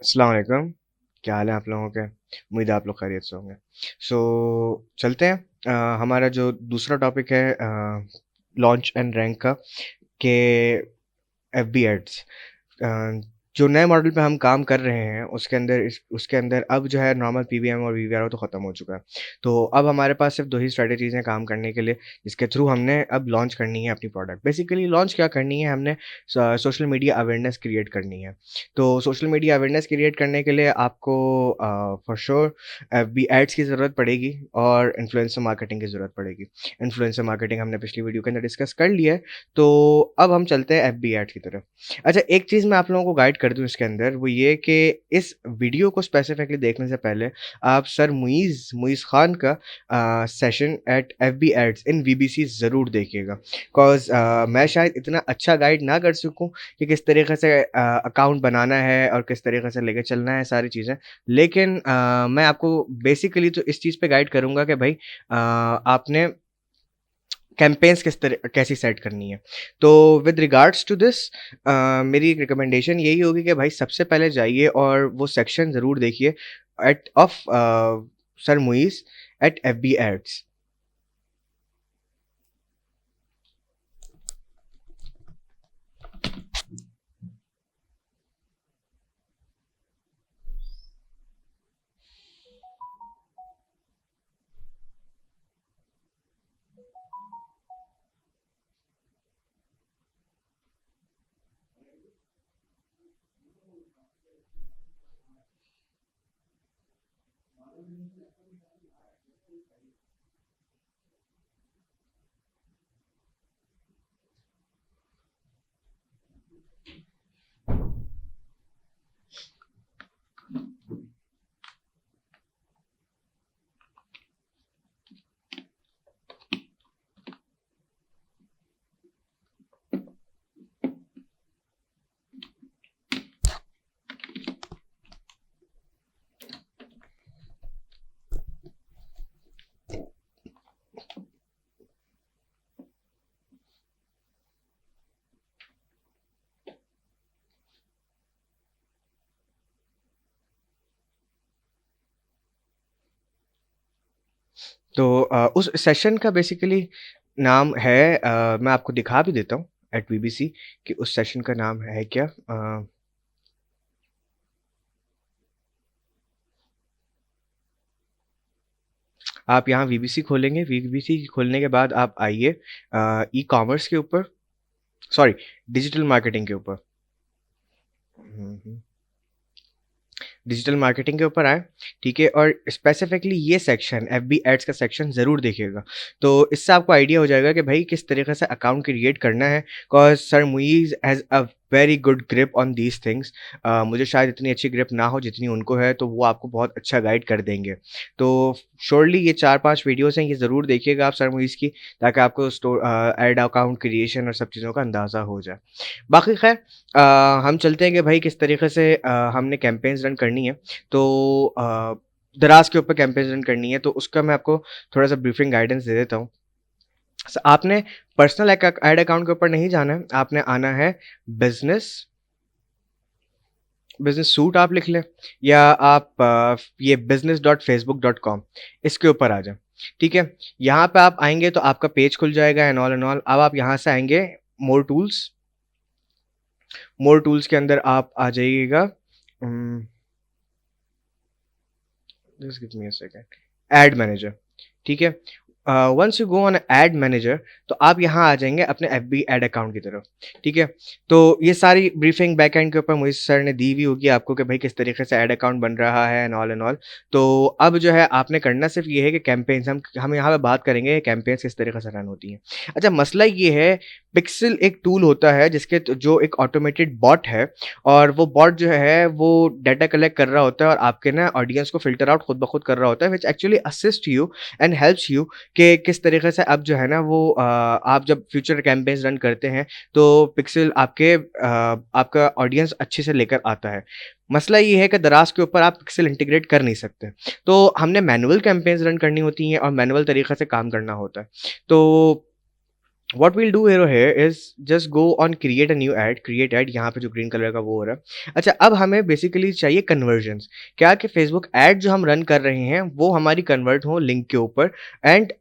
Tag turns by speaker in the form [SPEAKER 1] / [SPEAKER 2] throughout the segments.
[SPEAKER 1] अस्सलाम वालेकुम। क्या हाल है आप लोगों के? उम्मीद है आप लोग खैरियत से होंगे। सो चलते हैं। हमारा जो दूसरा टॉपिक है लॉन्च एंड रैंक का, कि एफबी एड्स। अ, जो नए मॉडल पे हम काम कर रहे हैं उसके अंदर अब जो है नॉर्मल पीवीएम और वीवीआर तो ख़त्म हो चुका है। तो अब हमारे पास सिर्फ 2 ही स्ट्रैटेजीज़ हैं काम करने के लिए, जिसके थ्रू हमने अब लॉन्च करनी है अपनी प्रोडक्ट। बेसिकली लॉन्च क्या करनी है, हमने सोशल मीडिया अवेयरनेस क्रिएट करनी है। तो सोशल मीडिया अवेयरनेस क्रिएट करने के लिए आपको फॉर श्योर एफबी एड्स की ज़रूरत पड़ेगी और इन्फ्लुएंसर मार्केटिंग की ज़रूरत पड़ेगी। इन्फ्लुएंसर मार्केटिंग हमने पिछली वीडियो के अंदर डिस्कस कर लिया है, तो अब हम चलते हैं एफबी एड्स की तरफ। अच्छा, एक चीज़ मैं आप लोगों को गाइड कर दूँ इसके अंदर, वो ये कि इस वीडियो को स्पेसिफिकली देखने से पहले आप सर मुईज़ मुईज़ खान का सेशन एट एफबी एड्स इन वीबीसी ज़रूर देखिएगा। बिकॉज़ मैं शायद इतना अच्छा गाइड ना कर सकूँ कि किस तरीके से अकाउंट बनाना है और किस तरीके से लेके चलना है सारी चीज़ें। लेकिन मैं आपको बेसिकली तो इस चीज़ पे गाइड करूँगा कि भाई आपने कैंपेन्स कैसी सेट करनी है। तो विद रिगार्ड्स टू दिस मेरी एक रिकमेंडेशन यही होगी कि भाई सबसे पहले जाइए और वो सेक्शन ज़रूर देखिए at of sir Muiz at FB ads. तो उस सेशन का बेसिकली नाम है, मैं आपको दिखा भी देता हूँ एट बीबीसी कि उस सेशन का नाम है क्या। आप यहाँ वीबीसी खोलेंगे, वीबीसी खोलने के बाद आप आइए ई कॉमर्स के ऊपर, सॉरी, डिजिटल मार्केटिंग के ऊपर। डिजिटल मार्केटिंग के ऊपर आएँ, ठीक है? और स्पेसिफिकली ये सेक्शन एफबी एड्स का सेक्शन ज़रूर देखिएगा। तो इससे आपको आइडिया हो जाएगा कि भाई किस तरीके से अकाउंट क्रिएट करना है, because sir Muiz has a very good grip on these things. मुझे शायद इतनी अच्छी ग्रिप ना हो जितनी उनको है, तो वो आपको बहुत अच्छा गाइड कर देंगे। तो श्योरली ये 4-5 वीडियोज़ हैं, ये ज़रूर देखिएगा आप सर मुईज़ की, ताकि आपको एड अकाउंट क्रिएशन और सब चीज़ों का अंदाज़ा हो जाए। बाकी खैर, हम चलते हैं कि भाई किस तरीके से हमने कैंपेन्स रन करनी है। तो दराज के ऊपर कैंपेन्स रन करनी है, तो उसका मैं आपको थोड़ा सा ब्रीफिंग गाइडेंस दे देता हूँ। आपने पर्सनल एड अकाउंट के ऊपर नहीं जाना है, आपने आना है बिजनेस बिजनेस सूट आप लिख लें, या आप ये business.facebook.com इसके ऊपर आ जाएं। ठीक है, यहाँ पे आप आएंगे तो आपका पेज खुल जाएगा एंड ऑल। अब आप यहाँ से आएंगे मोर टूल्स। मोर टूल्स के अंदर आप आ जाइएगा, just give me a second, ad manager. ठीक है, once you go on ad manager, तो आप यहाँ आ जाएंगे अपने एफ बी एड अकाउंट की तरफ। ठीक है, तो ये सारी ब्रीफिंग बैक एंड के ऊपर मुझे सर ने दी हुई होगी आपको कि भाई किस तरीके से एड अकाउंट बन रहा है एंड ऑल। तो अब जो है आपने करना सिर्फ ये है कि कैंपेन्स हम यहाँ पे बात करेंगे कैंपेन्स किस तरीके से रन होती हैं। अच्छा, मसला ये है, पिक्सल एक टूल होता है जिसके जो एक ऑटोमेटेड बॉट है, और वो बॉट जो है वो डाटा कलेक्ट कर रहा होता है और आपके ना ऑडियंस को फिल्टर आउट खुद ब खुद कर रहा होता है, which actually assist you and helps you कि किस तरीके से अब जो है ना वो आप जब फ्यूचर कैंपेन्स रन करते हैं तो पिक्सल आपका ऑडियंस अच्छे से लेकर आता है। मसला ये है कि दराज के ऊपर आप पिक्सल इंटीग्रेट कर नहीं सकते, तो हमने मैनुअल कैंपेन्स रन करनी होती हैं और मैनुअल तरीके से काम करना होता है। तो what we'll do here is just go on create a new ad, create ad, यहाँ पे जो ग्रीन कलर का वो हो रहा है। अच्छा, अब हमें बेसिकली चाहिए कन्वर्जन्स, क्या कि फेसबुक एड जो हम रन कर रहे हैं वो हमारी कन्वर्ट हो लिंक के ऊपर एंड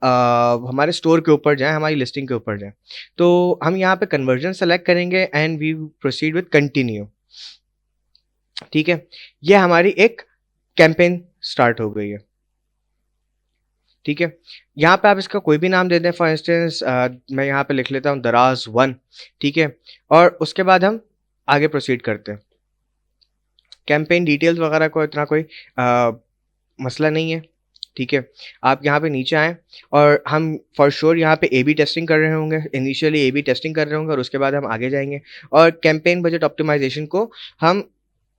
[SPEAKER 1] हमारे स्टोर के ऊपर जाए, हमारी लिस्टिंग के ऊपर जाए। तो हम यहाँ पे कन्वर्जन सेलेक्ट करेंगे and we proceed with continue. ठीक है, ये हमारी एक कैंपेन स्टार्ट हो गई है। ठीक है, यहाँ पे आप इसका कोई भी नाम दे दें, फॉर इंस्टेंस मैं यहाँ पे लिख लेता हूँ दराज 1। ठीक है, और उसके बाद हम आगे प्रोसीड करते हैं। कैंपेन डिटेल्स वगैरह को इतना कोई मसला नहीं है। ठीक है, आप यहाँ पे नीचे आएँ और हम फॉर श्योर यहाँ पे ए बी टेस्टिंग कर रहे होंगे, इनिशियली ए बी टेस्टिंग कर रहे होंगे और उसके बाद हम आगे जाएंगे और कैंपेन बजट ऑप्टिमाइजेशन को हम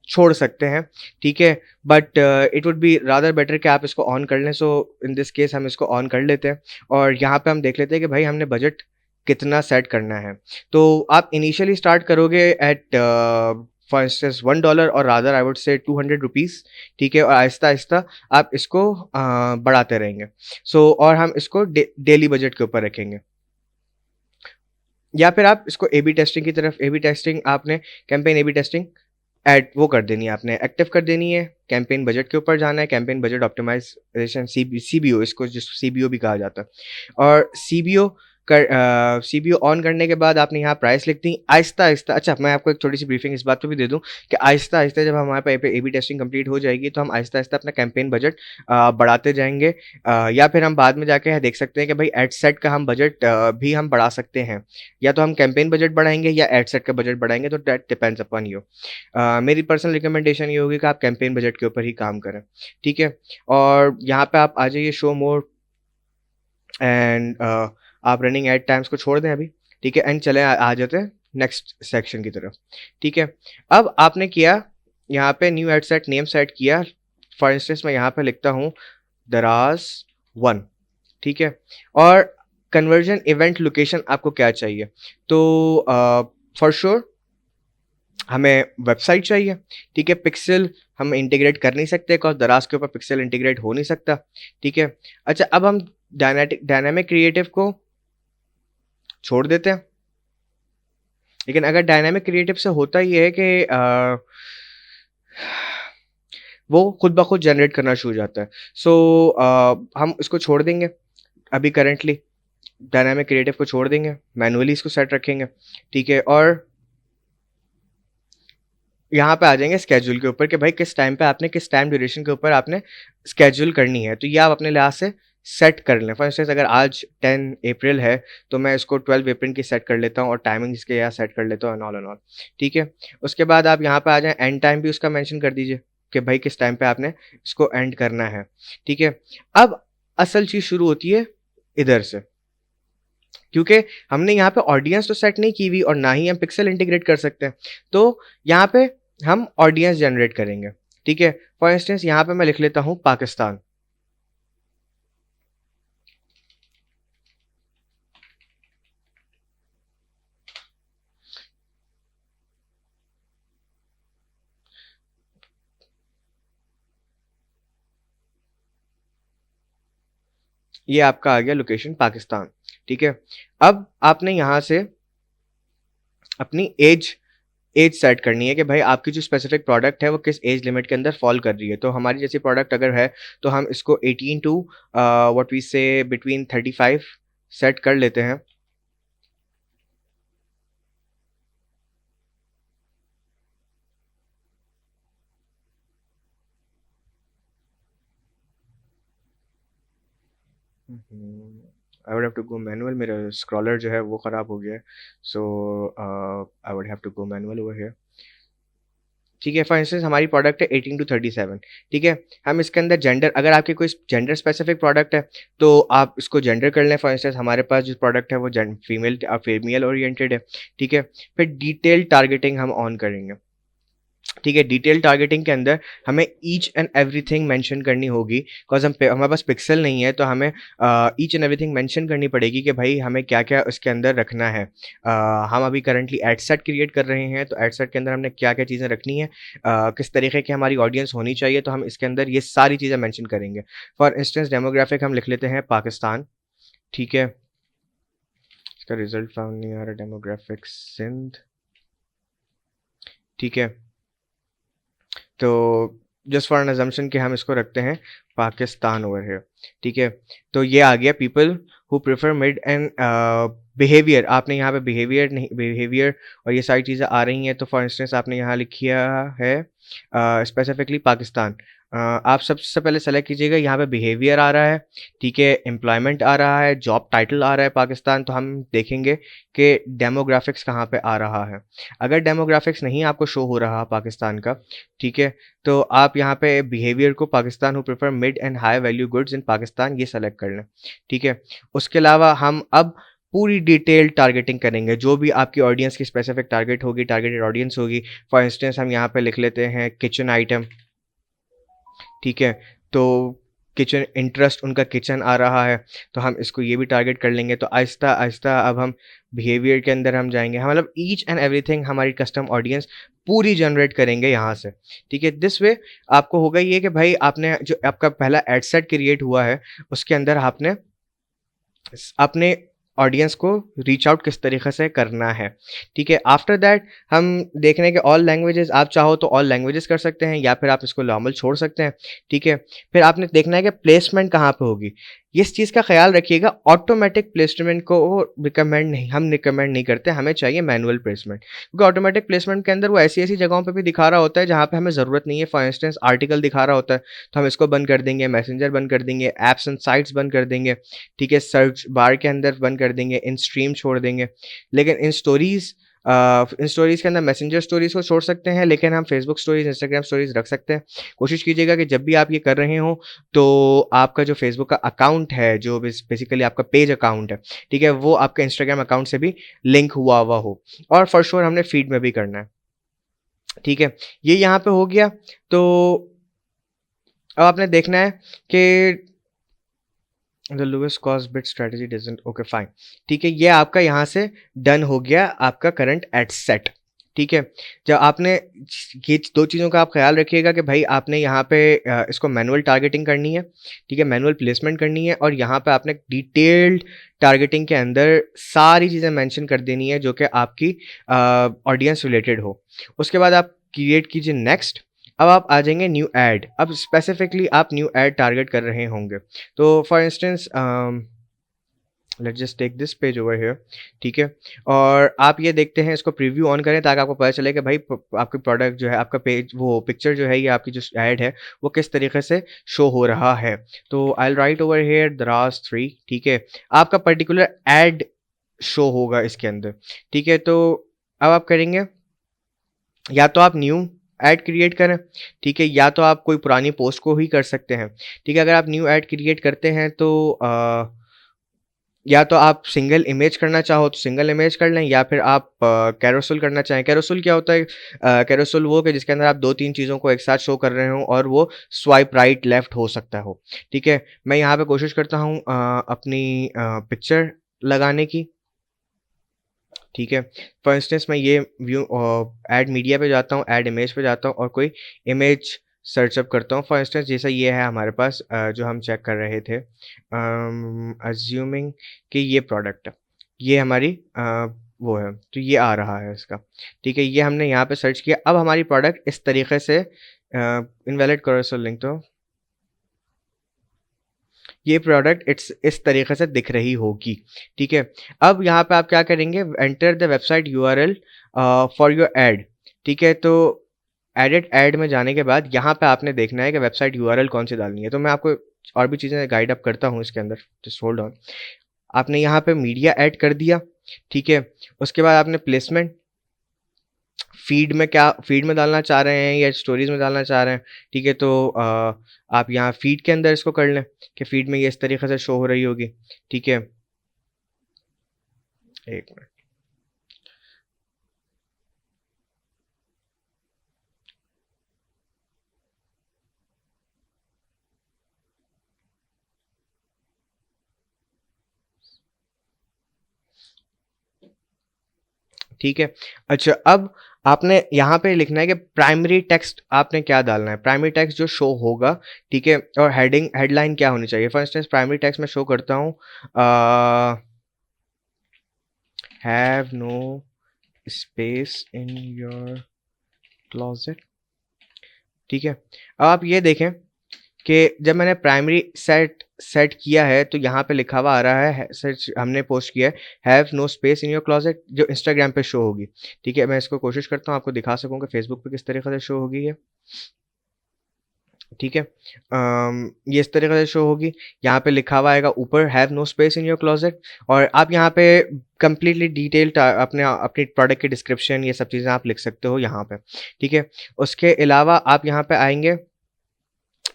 [SPEAKER 1] छोड़ सकते हैं। ठीक है, but it would be rather better कि आप इसको ऑन कर लें। सो इन दिस केस हम इसको ऑन कर लेते हैं और यहाँ पे हम देख लेते हैं कि भाई हमने बजट कितना सेट करना है। तो आप इनिशियली स्टार्ट करोगे एट फॉर इंस्टेंस $1 और rather I would say 200 rupees. ठीक है, और आहिस्ता आहिस्ता आप इसको बढ़ाते रहेंगे। सो और हम इसको डेली बजट के ऊपर रखेंगे, या फिर आप इसको ए बी टेस्टिंग की तरफ, ए बी टेस्टिंग आपने campaign A B testing ad वो कर देनी है, आपने एक्टिव कर देनी है। कैंपेन बजट के ऊपर जाना है, कैंपेन बजट ऑप्टिमाइजेशन, सीबीओ, इसको जिस सीबीओ भी कहा जाता है। और सीबीओ ऑन करने के बाद आपने यहाँ प्राइस लिख दी आहिस्ता आहिस्ता। अच्छा, मैं आपको एक छोटी सी ब्रीफिंग इस बात पे भी दे दूँ कि आहिस्ता आहिस्ता जब हमारे पे ए बी टेस्टिंग कंप्लीट हो जाएगी तो हम आहिस्ता आहिस्ता अपना कैंपेन बजट बढ़ाते जाएंगे। या फिर हम बाद में जाके देख सकते हैं कि भाई एड सेट का हम बजट भी हम बढ़ा सकते हैं, या तो हम कैंपेन बजट बढ़ाएंगे या एड सेट का बजट बढ़ाएंगे, तो दैट डिपेंड्स अपॉन यू। मेरी पर्सनल रिकमेंडेशन ये होगी कि आप कैंपेन बजट के ऊपर ही काम करें। ठीक है, और यहाँ पे आप आ जाइए शो मोर एंड आप रनिंग एड टाइम्स को छोड़ दें अभी। ठीक है, एंड चले आ जाते हैं नेक्स्ट सेक्शन की तरफ। ठीक है, अब आपने किया यहाँ पे new ad set name set किया। फॉर इंस्टेंस मैं यहाँ पे लिखता हूँ दराज 1। ठीक है, और कन्वर्जन इवेंट लोकेशन आपको क्या चाहिए, तो फॉर श्योर हमें वेबसाइट चाहिए। ठीक है, पिक्सल हम इंटीग्रेट कर नहीं सकते बिकॉज दराज के ऊपर पिक्सल इंटीग्रेट हो नहीं सकता। ठीक है, अच्छा, अब हम डायनामिक क्रिएटिव को छोड़ देते हैं। लेकिन अगर डायनामिक क्रिएटिव से होता ही है कि वो खुद ब खुद जनरेट करना शुरू हो जाता है। सो हम इसको छोड़ देंगे अभी करेंटली, डायनामिक क्रिएटिव को छोड़ देंगे, मैनुअली इसको सेट रखेंगे। ठीक है, और यहाँ पे आ जाएंगे स्केड्यूल के ऊपर कि भाई किस टाइम पे आपने, किस टाइम ड्यूरेशन के ऊपर आपने स्केड्यूल करनी है। तो ये आप अपने लिहाज से सेट कर लें। फॉर इंस्टेंस अगर आज 10 अप्रैल है तो मैं इसको 12 अप्रैल की सेट कर लेता हूँ और टाइमिंग इसके यहाँ सेट कर लेता हूँ एंड ऑल एंड ऑल। ठीक है, उसके बाद आप यहाँ पे आ जाएं, एंड टाइम भी उसका मेंशन कर दीजिए कि भाई किस टाइम पे आपने इसको एंड करना है। ठीक है, अब असल चीज़ शुरू होती है इधर से, क्योंकि हमने यहाँ पे ऑडियंस तो सेट नहीं की हुई और ना ही हम पिक्सल इंटीग्रेट कर सकते हैं। तो यहाँ पे हम ऑडियंस जनरेट करेंगे। ठीक है, फॉर इंस्टेंस यहाँ पे मैं लिख लेता हूँ पाकिस्तान। ये आपका आ गया लोकेशन पाकिस्तान। ठीक है, अब आपने यहाँ से अपनी एज एज सेट करनी है कि भाई आपकी जो स्पेसिफिक प्रोडक्ट है वो किस एज लिमिट के अंदर फॉल कर रही है। तो हमारी जैसी प्रोडक्ट अगर है तो हम इसको 18 to what we say between 35 set कर लेते हैं। I would have to go manual, मेरा स्क्रॉलर जो है वो ख़राब हो गया है। So I would have to go manual over here. ठीक है, फॉर इंस्टेंस हमारी प्रोडक्ट है 18 to 37। ठीक है, हम इसके अंदर जेंडर, अगर आपकी कोई जेंडर स्पेसिफिक प्रोडक्ट है तो आप इसको जेंडर कर लें। फॉर इंस्टेंस हमारे पास जो प्रोडक्ट है वो फीमेल ओरिएंटेड है। ठीक है, फिर डिटेल टारगेटिंग हम ऑन करेंगे। ठीक है, डिटेल टारगेटिंग के अंदर हमें ईच एंड एवरीथिंग मेंशन करनी होगी, बिकॉज हमारे पास पिक्सल नहीं है तो हमें ईच एंड एवरीथिंग मेंशन करनी पड़ेगी कि भाई हमें क्या क्या उसके अंदर रखना है। हम अभी करंटली एड सेट क्रिएट कर रहे हैं, तो एड सेट के अंदर हमने क्या क्या चीज़ें रखनी है, किस तरीके की हमारी ऑडियंस होनी चाहिए, तो हम इसके अंदर ये सारी चीज़ें मैंशन करेंगे। फॉर इंस्टेंस डेमोग्राफिक हम लिख लेते हैं पाकिस्तान। ठीक है, इसका रिजल्ट फाउंड नहीं आ रहा, डेमोग्राफिक्स सिंध, ठीक है। तो जस्ट फॉर एन अजम्पशन कि हम इसको रखते हैं पाकिस्तान ओवर है, ठीक है। तो ये आ गया people who prefer mid and behaviour. आपने यहाँ पे बिहेवियर नहीं, बिहेवियर और ये सारी चीज़ें आ रही हैं। तो फॉर इंस्टेंस आपने यहाँ लिखा है स्पेसिफिकली पाकिस्तान। आप सबसे पहले सेलेक्ट कीजिएगा, यहाँ पे बिहेवियर आ रहा है, ठीक है, एम्प्लॉयमेंट आ रहा है, जॉब टाइटल आ रहा है पाकिस्तान। तो हम देखेंगे कि डेमोग्राफिक्स कहाँ पे आ रहा है। अगर डेमोग्राफिक्स नहीं आपको शो हो रहा पाकिस्तान का, ठीक है, तो आप यहाँ पे बिहेवियर को Pakistan who prefer mid and high value goods in Pakistan ये सेलेक्ट कर लें, ठीक है। उसके अलावा हम अब पूरी डिटेल टारगेटिंग करेंगे, जो भी आपकी ऑडियंस की स्पेसिफिक टारगेट होगी, टारगेटेड ऑडियंस होगी। फॉर इंस्टेंस हम यहाँ पे लिख लेते हैं किचन आइटम, ठीक है। तो किचन इंटरेस्ट उनका किचन आ रहा है, तो हम इसको ये भी टारगेट कर लेंगे। तो आहिस्ता आहिस्ता अब हम बिहेवियर के अंदर हम जाएंगे, हम मतलब ईच एंड एवरीथिंग हमारी कस्टम ऑडियंस पूरी जनरेट करेंगे यहाँ से, ठीक है। दिस वे आपको होगा ये कि भाई आपने जो आपका पहला एड सेट क्रिएट हुआ है उसके अंदर आपने अपने ऑडियंस को रीच आउट किस तरीके से करना है, ठीक है। आफ्टर दैट हम देख रहे हैं कि ऑल लैंग्वेजेस, आप चाहो तो ऑल लैंग्वेजेस कर सकते हैं या फिर आप इसको नॉर्मल छोड़ सकते हैं, ठीक है। फिर आपने देखना है कि प्लेसमेंट कहाँ पे होगी। इस चीज़ का ख्याल रखिएगा, ऑटोमेटिक प्लेसमेंट को हम रिकमेंड नहीं करते, हमें चाहिए मैनुअल प्लेसमेंट। क्योंकि ऑटोमेटिक प्लेसमेंट के अंदर वो ऐसी ऐसी जगहों पे भी दिखा रहा होता है जहाँ पे हमें ज़रूरत नहीं है। फॉर इंस्टेंस आर्टिकल दिखा रहा होता है तो हम इसको बंद कर देंगे, मैसेंजर बंद कर देंगे, एप्स एंड साइट्स बंद कर देंगे, ठीक है, सर्च बार के अंदर बंद कर देंगे, इन स्ट्रीम छोड़ देंगे। लेकिन इन स्टोरीज़ के अंदर मैसेंजर स्टोरीज़ को छोड़ सकते हैं, लेकिन हम फेसबुक स्टोरीज़, इंस्टाग्राम स्टोरीज़ रख सकते हैं। कोशिश कीजिएगा कि जब भी आप ये कर रहे हों तो आपका जो फेसबुक का अकाउंट है, जो बेसिकली आपका पेज अकाउंट है, ठीक है, वो आपका इंस्टाग्राम अकाउंट से भी लिंक हुआ हुआ हो। और फॉर श्योर हमने फीड में भी करना है, ठीक है। ये यहाँ पे हो गया। तो अब आपने देखना है कि the lowest cost bit strategy doesn't, okay fine, ठीक है। ये आपका यहाँ से डन हो गया आपका करंट एड सेट, ठीक है। जब आपने ये दो चीज़ों का आप ख्याल रखिएगा कि भाई आपने यहाँ पे इसको मैनुअल टारगेटिंग करनी है, ठीक है, मैनुअल प्लेसमेंट करनी है, और यहाँ पे आपने डिटेल्ड टारगेटिंग के अंदर सारी चीज़ें मेंशन कर देनी है जो कि आपकी ऑडियंस रिलेटेड हो। उसके बाद आप क्रिएट कीजिए नेक्स्ट। अब आप आ जाएंगे न्यू ऐड। अब स्पेसिफिकली आप न्यू ऐड टारगेट कर रहे होंगे। तो for instance let's just take this page over here, ठीक है। और आप ये देखते हैं, इसको प्रीव्यू ऑन करें ताकि आपको पता चले कि भाई आपके प्रोडक्ट जो है, आपका पेज, वो पिक्चर जो है, ये आपकी जो ऐड है वो किस तरीके से शो हो रहा है। तो आई राइट ओवर हियर दराज 3, ठीक है। आपका पर्टिकुलर ऐड शो होगा इसके अंदर, ठीक है। तो अब आप करेंगे, या तो आप न्यू ऐड क्रिएट करें, ठीक है, या तो आप कोई पुरानी पोस्ट को ही कर सकते हैं, ठीक है। अगर आप न्यू ऐड क्रिएट करते हैं तो या तो आप सिंगल इमेज करना चाहो तो सिंगल इमेज कर लें, या फिर आप कैरोसेल करना चाहें। कैरोसेल क्या होता है? कैरोसेल वो कि जिसके अंदर आप दो तीन चीज़ों को एक साथ शो कर रहे हो और वो स्वाइप राइट लेफ्ट हो सकता हो, ठीक है। मैं यहाँ पे कोशिश करता हूँ अपनी पिक्चर लगाने की, ठीक है। फॉर इंस्टेंस मैं ये व्यू ऐड मीडिया पे जाता हूँ, ऐड इमेज पे जाता हूँ और कोई इमेज सर्च अप करता हूँ। फॉर इंस्टेंस जैसा ये है हमारे पास जो हम चेक कर रहे थे, अज्यूमिंग कि ये प्रोडक्ट, ये हमारी वो है, तो ये आ रहा है इसका, ठीक है। ये हमने यहाँ पे सर्च किया। अब हमारी प्रोडक्ट इस तरीके से इनवैलिड करोसल लिंक, तो ये प्रोडक्ट इस तरीके से दिख रही होगी, ठीक है। अब यहाँ पे आप क्या करेंगे, enter the website URL for your add, ठीक है। तो एडिट ऐड में जाने के बाद यहाँ पे आपने देखना है कि वेबसाइट यूआरएल कौन सी डालनी है। तो मैं आपको और भी चीज़ें गाइड अप करता हूँ इसके अंदर, जस्ट होल्ड ऑन। आपने यहाँ पे मीडिया ऐड कर दिया, ठीक है। उसके बाद आपने प्लेसमेंट, फीड में डालना चाह रहे हैं या स्टोरीज में डालना चाह रहे हैं, ठीक है। तो आप यहाँ फीड के अंदर इसको कर लें कि फीड में ये इस तरीके से शो हो रही होगी, ठीक है। एक मिनट, ठीक है। अच्छा, अब आपने यहाँ पे लिखना है कि प्राइमरी टेक्स्ट आपने क्या डालना है, प्राइमरी टेक्स्ट जो शो होगा, ठीक है। और हेडलाइन क्या होनी चाहिए। फॉर इंस्टेंस प्राइमरी टेक्स्ट में शो करता हूँ have no space in your closet. ठीक है, अब आप ये देखें कि जब मैंने प्राइमरी सेट सेट किया है तो यहाँ पे लिखा हुआ आ रहा है, सच हमने पोस्ट किया है have no space in your closet, जो इंस्टाग्राम पे शो होगी। ठीक है, मैं इसको कोशिश करता हूँ आपको दिखा सकूँ कि फेसबुक पे किस तरीके से शो होगी ये। ठीक है, ये इस तरीके से शो होगी। यहाँ पे लिखा हुआ आएगा ऊपर have no space in your closet, और आप यहाँ पे कंप्लीटली डिटेल्ड अपने अपनी प्रोडक्ट की डिस्क्रिप्शन ये सब चीज़ें आप लिख सकते हो यहाँ पे। ठीक है, उसके अलावा आप यहाँ पे आएंगे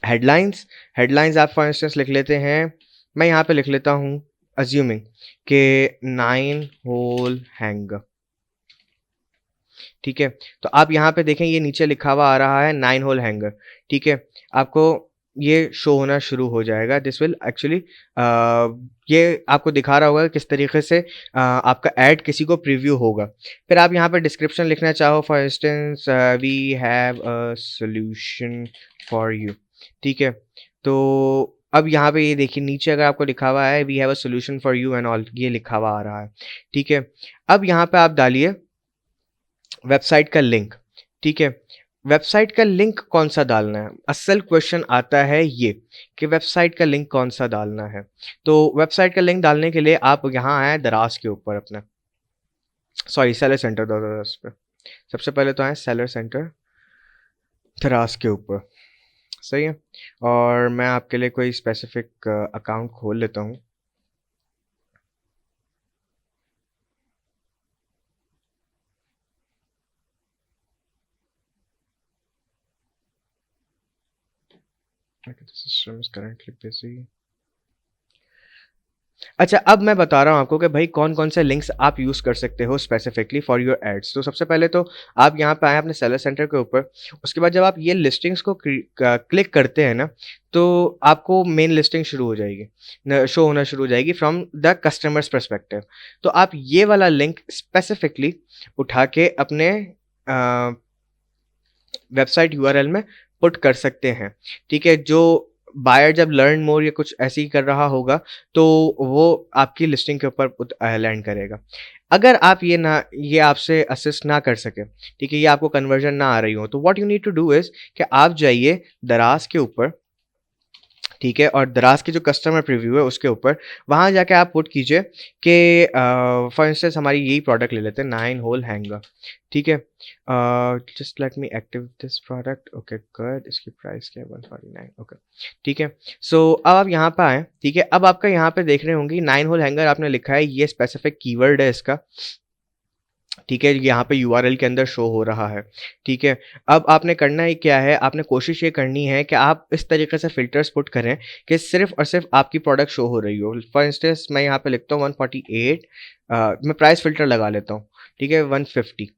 [SPEAKER 1] हेडलाइंस। हेडलाइंस आप फॉर इंस्टेंस लिख लेते हैं, मैं यहाँ पे लिख लेता हूँ अज्यूमिंग के 9 होल हैंगर। ठीक है, तो आप यहाँ पे देखें ये नीचे लिखा हुआ आ रहा है 9 होल हैंगर। ठीक है, आपको ये शो होना शुरू हो जाएगा। दिस विल एक्चुअली ये आपको दिखा रहा होगा किस तरीके से आपका ऐड किसी को प्रीव्यू होगा। फिर आप यहाँ पे डिस्क्रिप्शन लिखना चाहो, for instance we have a solution for you. ठीक है, तो अब यहाँ पे ये देखिए नीचे अगर आपको लिखा हुआ है we have a solution for you and all, ये लिखा हुआ आ रहा है। ठीक है, अब यहाँ पे आप डालिए वेबसाइट का लिंक। ठीक है, वेबसाइट का लिंक कौन सा डालना है, असल क्वेश्चन आता है ये कि वेबसाइट का लिंक कौन सा डालना है। तो वेबसाइट का लिंक डालने के लिए आप यहाँ आए दराज के ऊपर अपने, सॉरी सेलर सेंटर दराज पे। सबसे पहले तो आए सेलर सेंटर दराज के ऊपर, सही है। और मैं आपके लिए कोई स्पेसिफिक अकाउंट खोल लेता हूँ। Okay, the system is currently busy. अच्छा, अब मैं बता रहा हूँ आपको कि भाई कौन कौन से लिंक्स आप यूज़ कर सकते हो स्पेसिफिकली फॉर योर एड्स। तो सबसे पहले तो आप यहाँ पे आए अपने सेलर सेंटर के ऊपर। उसके बाद जब आप ये लिस्टिंग्स को क्लिक करते हैं ना, तो आपको मेन लिस्टिंग शुरू हो जाएगी, शो होना शुरू हो जाएगी फ्रॉम द कस्टमर्स परस्पेक्टिव। तो आप ये वाला लिंक स्पेसिफिकली उठा के अपने वेबसाइट यूआरएल में पुट कर सकते हैं। ठीक है, जो बायर जब लर्न मोर या कुछ ऐसे ही कर रहा होगा तो वो आपकी लिस्टिंग के ऊपर लैंड करेगा। अगर आप ये आपसे असिस्ट ना कर सके, ठीक है, ये आपको कन्वर्जन ना आ रही हो, तो what you need to do is कि आप जाइए दराज के ऊपर। ठीक है, और दराज की जो कस्टमर प्रीव्यू है उसके ऊपर वहाँ जाके आप पुट कीजिए कि फॉर इंस्टेंस हमारी यही प्रोडक्ट ले लेते हैं 9 होल हैंगर। ठीक है, just let me active this product. Okay good, इसकी प्राइस क्या है 149। ओके ठीक है, सो अब आप यहाँ पे आए। ठीक है, अब आपका यहाँ पे देख रहे होंगे 9 होल हैंगर आपने लिखा है, ये स्पेसिफिक कीवर्ड है इसका। ठीक है, यहाँ पे यूआरएल के अंदर शो हो रहा है। ठीक है, अब आपने करना ही क्या है, आपने कोशिश ये करनी है कि आप इस तरीके से फ़िल्टर्स पुट करें कि सिर्फ़ और सिर्फ़ आपकी प्रोडक्ट शो हो रही हो। फॉर इंस्टेंस मैं यहाँ पे लिखता हूँ 148, मैं प्राइस फ़िल्टर लगा लेता हूँ। ठीक है, 150।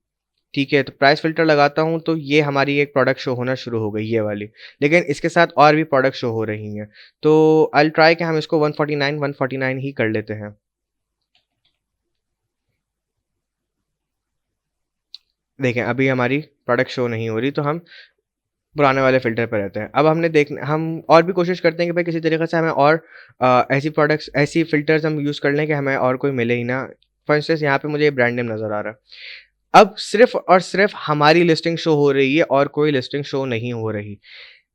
[SPEAKER 1] ठीक है, तो प्राइस फ़िल्टर लगाता हूँ तो ये हमारी एक प्रोडक्ट शो होना शुरू हो गई ये वाली। लेकिन इसके साथ और भी प्रोडक्ट शो हो रही हैं। तो आई विल ट्राई कि हम इसको 149 ही कर लेते हैं। देखें अभी हमारी प्रोडक्ट शो नहीं हो रही, तो हम पुराने वाले फ़िल्टर पे रहते हैं। अब हम और भी कोशिश करते हैं कि भाई किसी तरीके से हमें और ऐसी प्रोडक्ट्स, ऐसी फ़िल्टर्स हम यूज़ कर लें कि हमें और कोई मिले ही ना। फॉर इंस्टेंस यहाँ पे मुझे ये ब्रांड नेम नज़र आ रहा है। अब सिर्फ़ और सिर्फ़ हमारी लिस्टिंग शो हो रही है और कोई लिस्टिंग शो नहीं हो रही।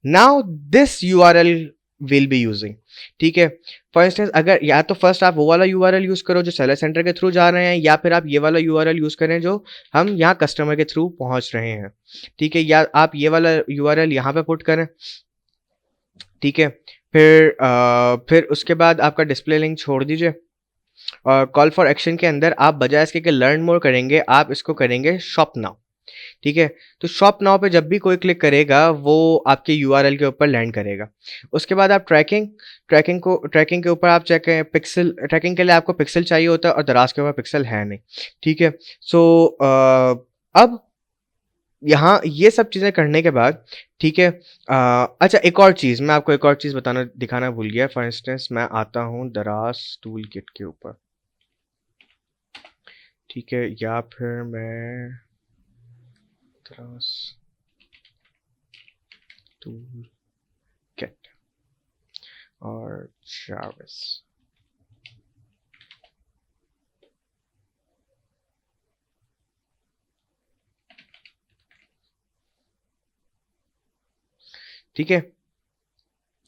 [SPEAKER 1] Now this URL will be using. ठीक है, फॉर इंस्टेंस अगर या तो फर्स्ट आप वो वाला यूआरएल यूज़ करो जो सेलर सेंटर के थ्रू जा रहे हैं, या फिर आप ये वाला यूआरएल यूज़ करें जो हम यहाँ कस्टमर के थ्रू पहुँच रहे हैं। ठीक है, या आप ये वाला यूआरएल यहाँ पे पुट करें। ठीक है, फिर उसके बाद आपका डिस्प्ले लिंक छोड़ दीजिए, और कॉल फॉर एक्शन के अंदर आप बजाय इसके कि लर्न मोर करेंगे, आप इसको करेंगे शॉप नाउ। ठीक है, तो शॉप नाउ पे जब भी कोई क्लिक करेगा वो आपके यूआरएल के ऊपर लैंड करेगा। उसके बाद आप ट्रैकिंग के ऊपर आप चेक करें, पिक्सल ट्रैकिंग के लिए आपको पिक्सल चाहिए होता है और दराज के ऊपर पिक्सल है नहीं। ठीक है, सो अब यहाँ ये सब चीज़ें करने के बाद, ठीक है, अच्छा एक और चीज़ मैं आपको एक और चीज़ बताना दिखाना भूल गया। फॉर इंस्टेंस मैं आता हूँ दराज टूल किट के ऊपर। ठीक है, या फिर मैं दराज टूल किट और जाविस। ठीक है,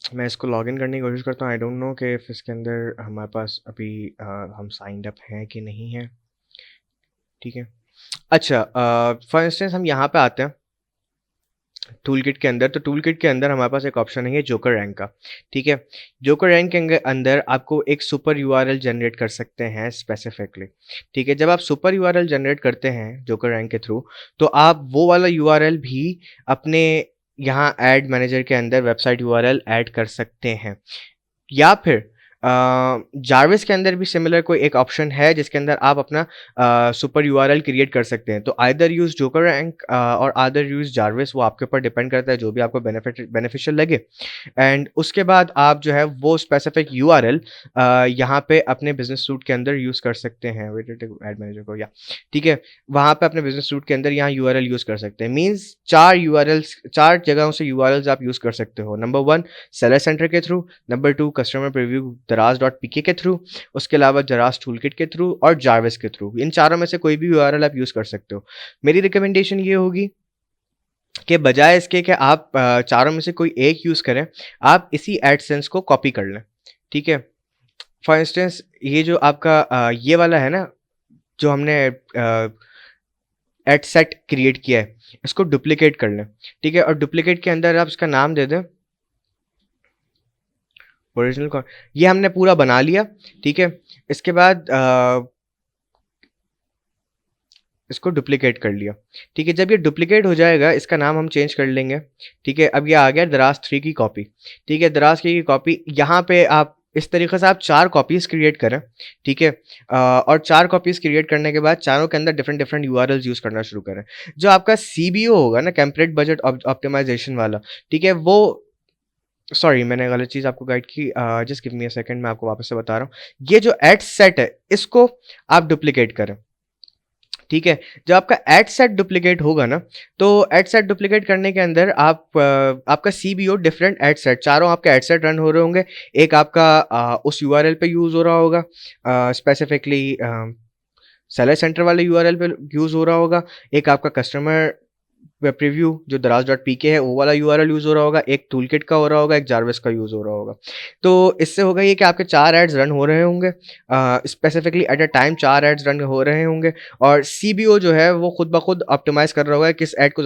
[SPEAKER 1] मैं इसको लॉगिन करने की कोशिश करता हूँ। आई डोंट नो कि if इसके अंदर हमारे पास अभी हम साइंड अप हैं कि नहीं है। ठीक है, अच्छा, फॉर इंस्टेंस हम यहाँ पे आते हैं टूल किट के अंदर। तो टूल किट के अंदर हमारे पास एक ऑप्शन है जोकर रैंक का। ठीक है, जोकर रैंक के अंदर आपको एक सुपर यूआरएल जनरेट कर सकते हैं स्पेसिफिकली। ठीक है, जब आप सुपर यूआरएल जनरेट करते हैं जोकर रैंक के थ्रू, तो आप वो वाला यूआरएल भी अपने यहाँ एड मैनेजर के अंदर वेबसाइट यूआरएल ऐड कर सकते हैं। या फिर जारविस के अंदर भी सिमिलर कोई एक ऑप्शन है जिसके अंदर आप अपना सुपर यूआरएल क्रिएट कर सकते हैं। तो आइदर यूज जोकर रैंक और आइदर यूज जारविस, वो आपके ऊपर डिपेंड करता है, जो भी आपको बेनिफिशियल लगे। एंड उसके बाद आप जो है वो स्पेसिफिक यूआरएल यहाँ पे अपने बिजनेस सूट के अंदर यूज कर सकते हैं। एड मैनेजर को, या ठीक है, वहाँ पे अपने बिजनेस सूट के अंदर यहाँ यूआरएल यूज कर सकते हैं। मीन्स 4 जगहों से यूआरएल्स आप यूज कर सकते हो। नंबर 1 सेलर सेंटर के थ्रू, नंबर 2 कस्टमर प्रीव्यू दराज.pk के थ्रू, उसके अलावा दराज टूलकिट के थ्रू और जारविस के थ्रू। इन चारों में से कोई भी यूआरएल आप यूज कर सकते हो। मेरी रिकमेंडेशन ये होगी कि बजाय इसके कि आप चारों में से कोई एक यूज करें, आप इसी एडसेंस को कॉपी कर लें। ठीक है, फॉर इंस्टेंस ये जो आपका ये वाला है ना, जो हमने एड सेट क्रिएट किया है, इसको डुप्लीकेट कर लें। ठीक है, और डुप्लीकेट के अंदर आप इसका नाम दे दें ओरिजिनल। ये हमने पूरा बना लिया। ठीक है, इसके बाद इसको डुप्लीकेट कर लिया। ठीक है, जब ये डुप्लीकेट हो जाएगा, इसका नाम हम चेंज कर लेंगे। ठीक है, अब ये आ गया दराज 3 की कॉपी। ठीक है, दराज 3 की कॉपी, यहाँ पे आप इस तरीके से आप 4 कॉपीज क्रिएट करें। ठीक है, और 4 कॉपीज क्रिएट करने के बाद चारों के अंदर डिफरेंट डिफरेंट यूआरएल्स यूज करना शुरू करें। जो आपका सीबीओ होगा ना, कैंपलेट बजट ऑप्टिमाइजेशन वाला, ठीक है, वो सॉरी मैंने गलत चीज़ आपको गाइड की, just give me a second, मैं आपको वापस से बता रहा हूँ। ये जो एड सेट है, इसको आप डुप्लीकेट करें। ठीक है, जब आपका एड सेट डुप्लीकेट होगा ना, तो एड सेट डुप्लीकेट करने के अंदर आप आपका सीबीओ डिफरेंट एड सेट, चारों आपके एड सेट रन हो रहे होंगे। एक आपका उस यूआरएल पे यूज हो रहा होगा, स्पेसिफिकली सेलर सेंटर वाले यूआरएल पे यूज हो रहा होगा। एक आपका कस्टमर वेब प्रीव्यू जो दराज.pk है, वो वाला यूआरएल यूज हो रहा होगा। एक टूलकिट का हो रहा होगा, एक जारविस का यूज हो रहा होगा। तो इससे होगा ये कि आपके 4 एड्स रन हो रहे होंगे, specifically at a time 4 ads run हो रहे होंगे, और सीबीओ जो है वो खुद ब खुद ऑप्टिमाइज कर रहा होगा किस एड को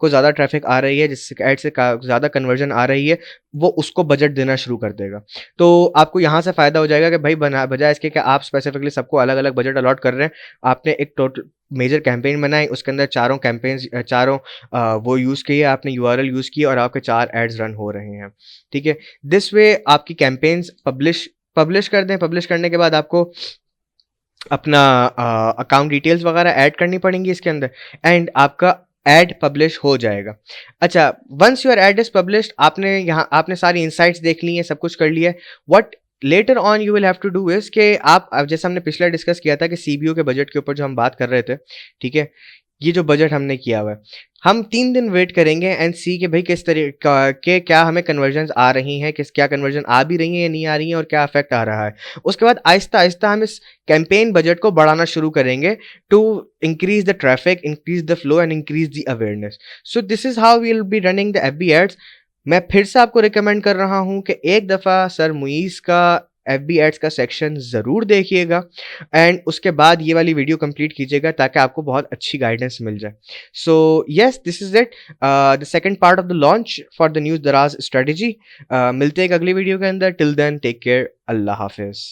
[SPEAKER 1] ज़्यादा ट्रैफिक आ रही है, जिस एड से ज़्यादा कन्वर्जन आ रही है, वो उसको बजट देना शुरू कर देगा। तो आपको यहाँ से फ़ायदा हो जाएगा कि भाई बजाय इसके कि आप स्पेसिफिकली सबको अलग अलग बजट अलॉट कर रहे हैं, आपने एक टोटल मेजर कैंपेन बनाई, उसके अंदर चारों वो यूज़ किए, आपने यूआरएल यूज़ किए और आपके 4 एड्स रन हो रहे हैं। ठीक है, दिस वे आपकी कैंपेन्स पब्लिश कर दें। पब्लिश करने के बाद आपको अपना अकाउंट डिटेल्स वगैरह ऐड करनी पड़ेंगी इसके अंदर, एंड आपका एड पब्लिश हो जाएगा। अच्छा, once your ad is published, आपने सारी इनसाइट्स देख ली है, सब कुछ कर लिया है। What later on you will have to do is कि आप, अब जैसे हमने पिछले डिस्कस किया था कि सीबीओ के बजट के ऊपर जो हम बात कर रहे थे, ठीक है, ये जो बजट हमने किया हुआ है, हम 3 दिन वेट करेंगे एंड सी कि भाई किस तरीके के क्या हमें कन्वर्जन्स आ रही हैं, क्या कन्वर्जन आ भी रही हैं या नहीं आ रही हैं, और क्या इफेक्ट आ रहा है। उसके बाद आहिस्ता आहिस्ता हम इस कैंपेन बजट को बढ़ाना शुरू करेंगे to increase the traffic, increase the flow and increase the awareness. So this is how we will be running the FB ads. मैं फिर से आपको रिकमेंड कर रहा हूं कि एक दफ़ा सर मुईस का एफबी एड्स का सेक्शन ज़रूर देखिएगा, एंड उसके बाद ये वाली वीडियो कंप्लीट कीजिएगा ताकि आपको बहुत अच्छी गाइडेंस मिल जाए। So yes, this is it, the second part of the launch for the news दराज स्ट्रेटजी। मिलते हैं एक अगली वीडियो के अंदर। टिल देन टेक केयर, अल्लाह हाफिज़।